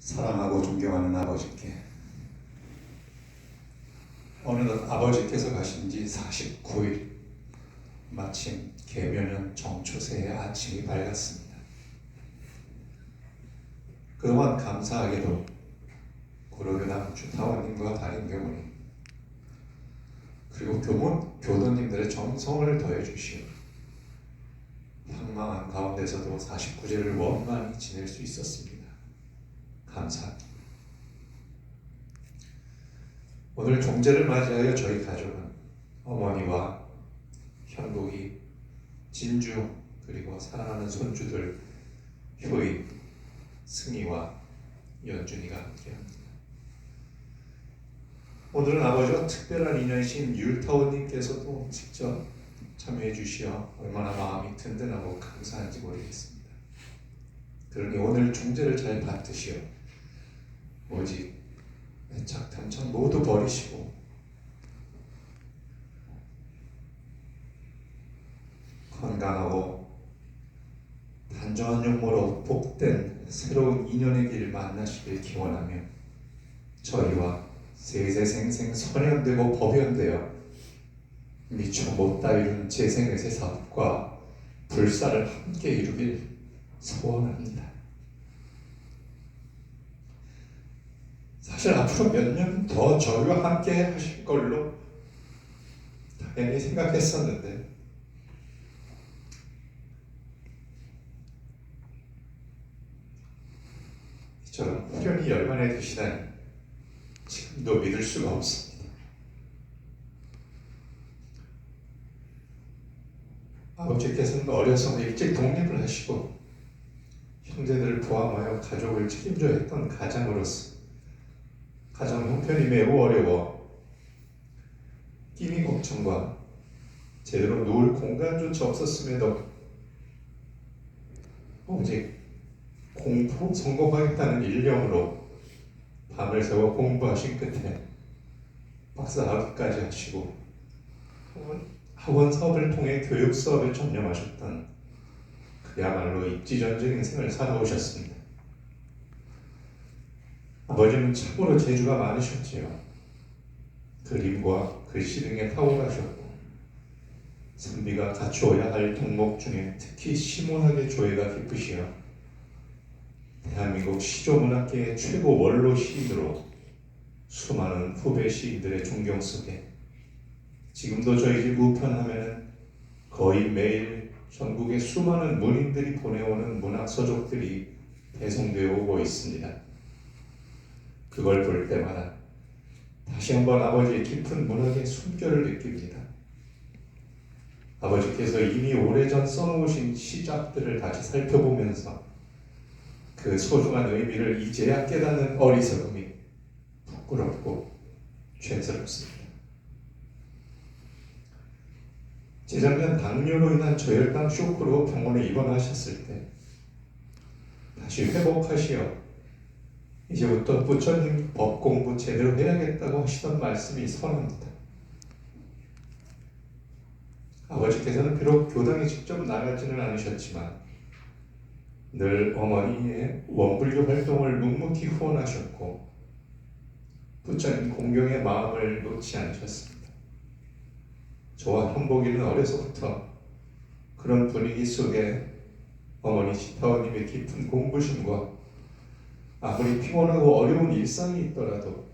사랑하고 존경하는 아버지께, 어느덧 아버지께서 가신 지 49일, 마침 계묘년 정초새의 아침이 밝았습니다. 그동안 감사하게도 고려교당 주타원님과 담임교무님, 그리고 교도님들의 정성을 더해주시오 황망한 가운데서도 49제를 원만히 지낼 수 있었습니다. 감사합니다. 오늘 종제를 맞이하여 저희 가족은 어머니와 형복이, 진주, 그리고 사랑하는 손주들 효인, 승희와 연준이가 함께합니다. 오늘은 아버지와 특별한 인연이신 율타원님께서도 직접 참여해 주시어 얼마나 마음이 든든하고 감사한지 모르겠습니다. 그러니 오늘 종제를 잘 받으시어 오직 애착 탐정 모두 버리시고 건강하고 단정한 용모로 복된 새로운 인연의 길을 만나시길 기원하며 저희와 세세생생 선현되고 법연되어 미처 못다 이룬 재생의세 사업과 불사를 함께 이루길 소원합니다. 사실 앞으로 몇 년 더 저희와 함께 하실 걸로 당연히 생각했었는데 이처럼 후련히 열만해 드시다니 지금도 믿을 수가 없습니다. 아버지께서는 어려서 일찍 독립을 하시고 형제들을 포함하여 가족을 책임져야 했던 가장으로서 가정 형편이 매우 어려워 끼니 걱정과 제대로 누울 공간조차 없었음에도 오직 공부로 성공하겠다는 일념으로 밤을 새워 공부하신 끝에 박사학위까지 하시고 학원 사업을 통해 교육 사업에 전념하셨던 그야말로 입지전적인 생을 살아오셨습니다. 아버지는 참으로 재주가 많으셨지요. 그림과 글씨 등에 탁월하셨고 선비가 갖추어야 할 덕목 중에 특히 시문학의 조예가 깊으시어 대한민국 시조문학계의 최고 원로 시인으로 수많은 후배 시인들의 존경 속에 지금도 저희 집 우편하면은 거의 매일 전국의 수많은 문인들이 보내오는 문학 서적들이 배송되어 오고 있습니다. 그걸 볼 때마다 다시 한번 아버지의 깊은 문학의 숨결을 느낍니다. 아버지께서 이미 오래전 써놓으신 시작들을 다시 살펴보면서 그 소중한 의미를 이제야 깨닫는 어리석음이 부끄럽고 죄스럽습니다. 재작년 당뇨로 인한 저혈당 쇼크로 병원에 입원하셨을 때 다시 회복하시어 이제부터 부처님 법 공부 제대로 해야겠다고 하시던 말씀이 선합니다. 아버지께서는 비록 교당에 직접 나가지는 않으셨지만 늘 어머니의 원불교 활동을 묵묵히 후원하셨고 부처님 공경의 마음을 놓지 않으셨습니다. 저와 현복이는 어려서부터 그런 분위기 속에 어머니 지타원님의 깊은 공부심과 아무리 피곤하고 어려운 일상이 있더라도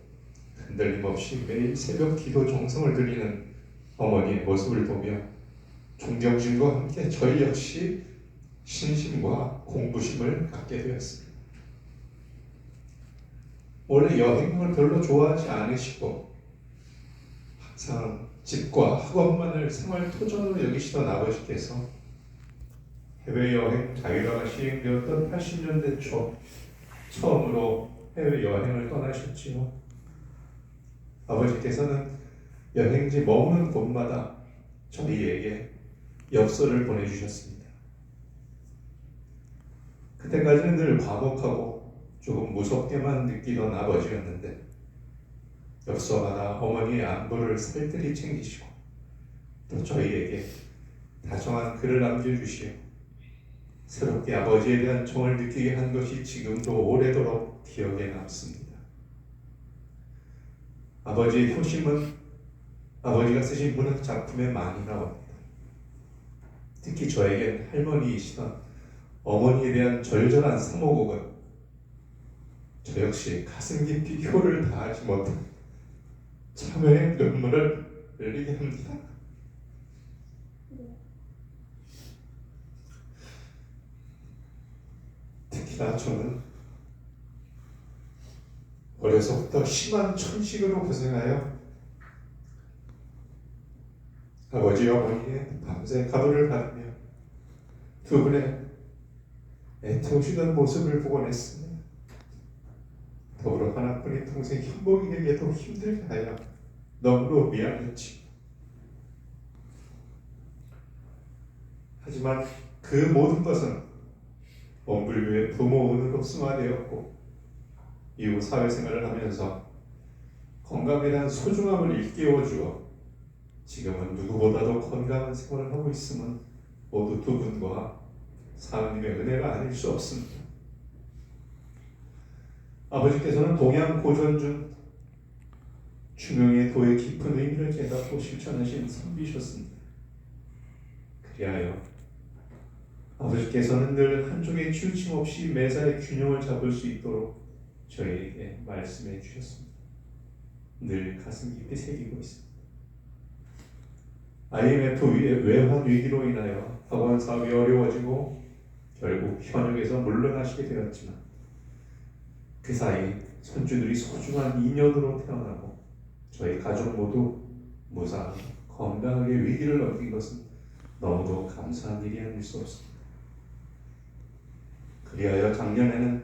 흔들림 없이 매일 새벽 기도 정성을 드리는 어머니의 모습을 보며 존경심과 함께 저희 역시 신심과 공부심을 갖게 되었습니다. 원래 여행을 별로 좋아하지 않으시고 항상 집과 학원만을 생활 토전으로 여기시던 아버지께서 해외여행 자유화가 시행되었던 80년대 초 처음으로 해외여행을 떠나셨지요. 아버지께서는 여행지 머무는 곳마다 저희에게 엽서를 보내주셨습니다. 그때까지는 늘 과묵하고 조금 무섭게만 느끼던 아버지였는데 엽서마다 어머니의 안부를 살뜰히 챙기시고 또 저희에게 다정한 글을 남겨주시어 새롭게 아버지에 대한 정을 느끼게 한 것이 지금도 오래도록 기억에 남습니다. 아버지의 효심은 아버지가 쓰신 문학 작품에 많이 나옵니다. 특히 저에겐 할머니이시던 어머니에 대한 절절한 사모곡은 저 역시 가슴 깊이 효를 다하지 못한 참회의 눈물을 흘리게 합니다. 특히나 저는 어려서부터 심한 천식으로 고생하여 아버지 어머니의 밤새 가부를 받으며 두 분의 애태우시던 모습을 보곤 했습니다. 더불어 하나뿐인 동생 현복이에게도 힘들게 하여 너무도 미안했지. 하지만 그 모든 것은 원불교의 부모운으로 승화되었고 이후 사회생활을 하면서 건강에 대한 소중함을 일깨워주어 지금은 누구보다도 건강한 생활을 하고 있음은 모두 두 분과 하나님의 은혜가 아닐 수 없습니다. 아버지께서는 동양 고전 중 중용의 도의 깊은 의미를 깨닫고 실천하신 선비셨습니다. 그리하여 아버지께서는 늘 한쪽에 치우침 없이 매사에 균형을 잡을 수 있도록 저희에게 말씀해 주셨습니다. 늘 가슴 깊이 새기고 있습니다. IMF 외환 위기로 인하여 학원 사업이 어려워지고 결국 현역에서 물러나시게 되었지만 그 사이 손주들이 소중한 인연으로 태어나고 저희 가족 모두 무사히 건강하게 위기를 넘긴 것은 너무도 감사한 일이 아닐 수 없습니다. 그리하여 작년에는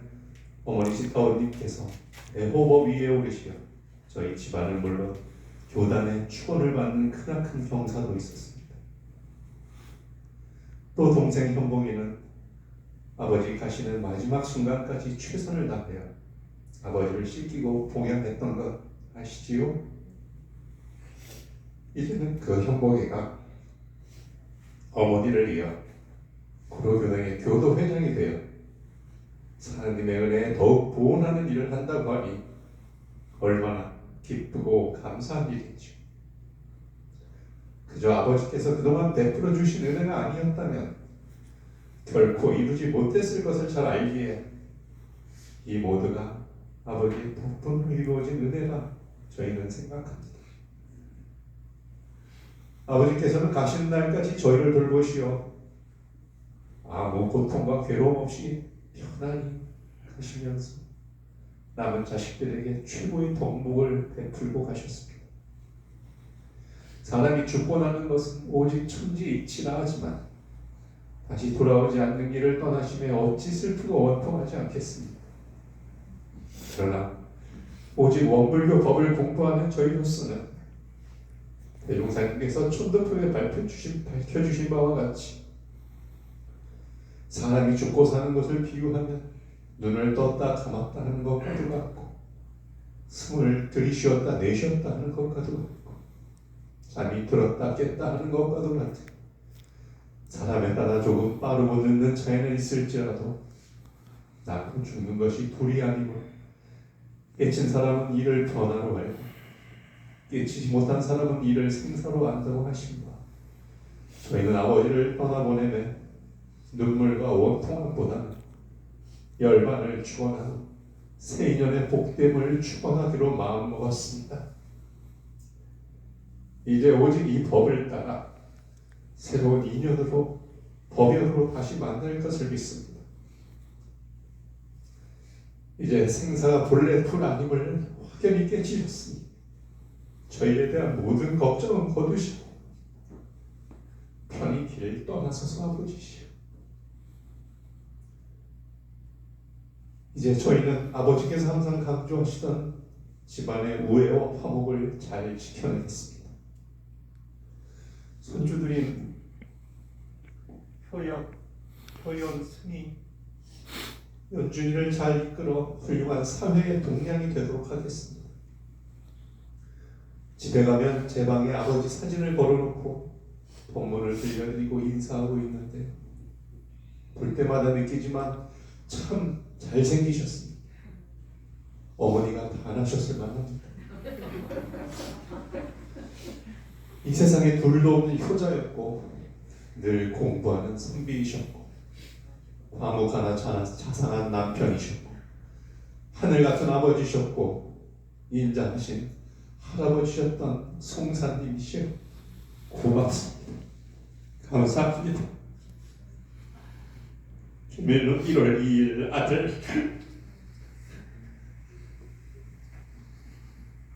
어머니 시타원님께서 애호법 위에 오르시어 저희 집안은 물론 교단의 축원을 받는 크나큰 경사도 있었습니다. 또 동생 현봉이는 아버지 가시는 마지막 순간까지 최선을 다하여 아버지를 씻기고 봉양했던 것 아시지요? 이제는 그 현봉이가 어머니를 이어 구로교당의 교도회장이 되어 하나님의 은혜에 더욱 보온하는 일을 한다고 하니 얼마나 기쁘고 감사한 일이죠. 그저 아버지께서 그동안 베풀어 주신 은혜가 아니었다면 결코 이루지 못했을 것을 잘 알기에 이 모두가 아버지의 덕분으로 이루어진 은혜라 저희는 생각합니다. 아버지께서는 가시는 날까지 저희를 돌보시어 아무 고통과 괴로움 없이 편안히 하시면서 남은 자식들에게 최고의 덕목을 베풀고 가셨습니다. 사람이 죽고 나는 것은 오직 천지이치라 하지만 다시 돌아오지 않는 길을 떠나심에 어찌 슬프고 원통하지 않겠습니까? 그러나 오직 원불교 법을 공부하는 저희로서는 대종사님께서 촌도표에 밝혀주신 바와 같이 사람이 죽고 사는 것을 비유하면 눈을 떴다 감았다 하는 것과도 같고 숨을 들이쉬었다 내쉬었다 하는 것과도 같고 잠이 들었다 깼다 하는 것과도 같은 사람에 따라 조금 빠르고 늦는 차이는 있을지라도 낳고 죽는 것이 둘이 아니고 깨친 사람은 이를 변화로 알고 깨치지 못한 사람은 이를 생사로 안다고 하십니다. 저희는 아버지를 떠나보내매 눈물과 원통함보다는 열반을 축원하고 새 인연의 복됨을 축원하기로 마음먹었습니다. 이제 오직 이 법을 따라 새로운 인연으로 법연으로 다시 만날 것을 믿습니다. 이제 생사가 본래 풀 아님을 확연히 깨치셨으니 저희에 대한 모든 걱정은 거두시고 편히 길을 떠나서서 아버지시오. 이제 저희는 아버지께서 항상 강조하시던 집안의 우애와 화목을 잘 지켜내겠습니다. 손주들인 효연, 승희, 연준이를 잘 이끌어 훌륭한 사회의 동량이 되도록 하겠습니다. 집에 가면 제 방에 아버지 사진을 걸어놓고 법문을 들려드리고 인사하고 있는데 볼 때마다 느끼지만 참 잘생기셨습니다. 어머니가 다 나셨을 만합니다. 이 세상에 둘도 없는 효자였고 늘 공부하는 선비이셨고 과묵 하나 자상한 남편이셨고 하늘 같은 아버지셨고 인자하신 할아버지셨던 송사님이시여 고맙습니다. 감사합니다. 김일로 1월 2일 아들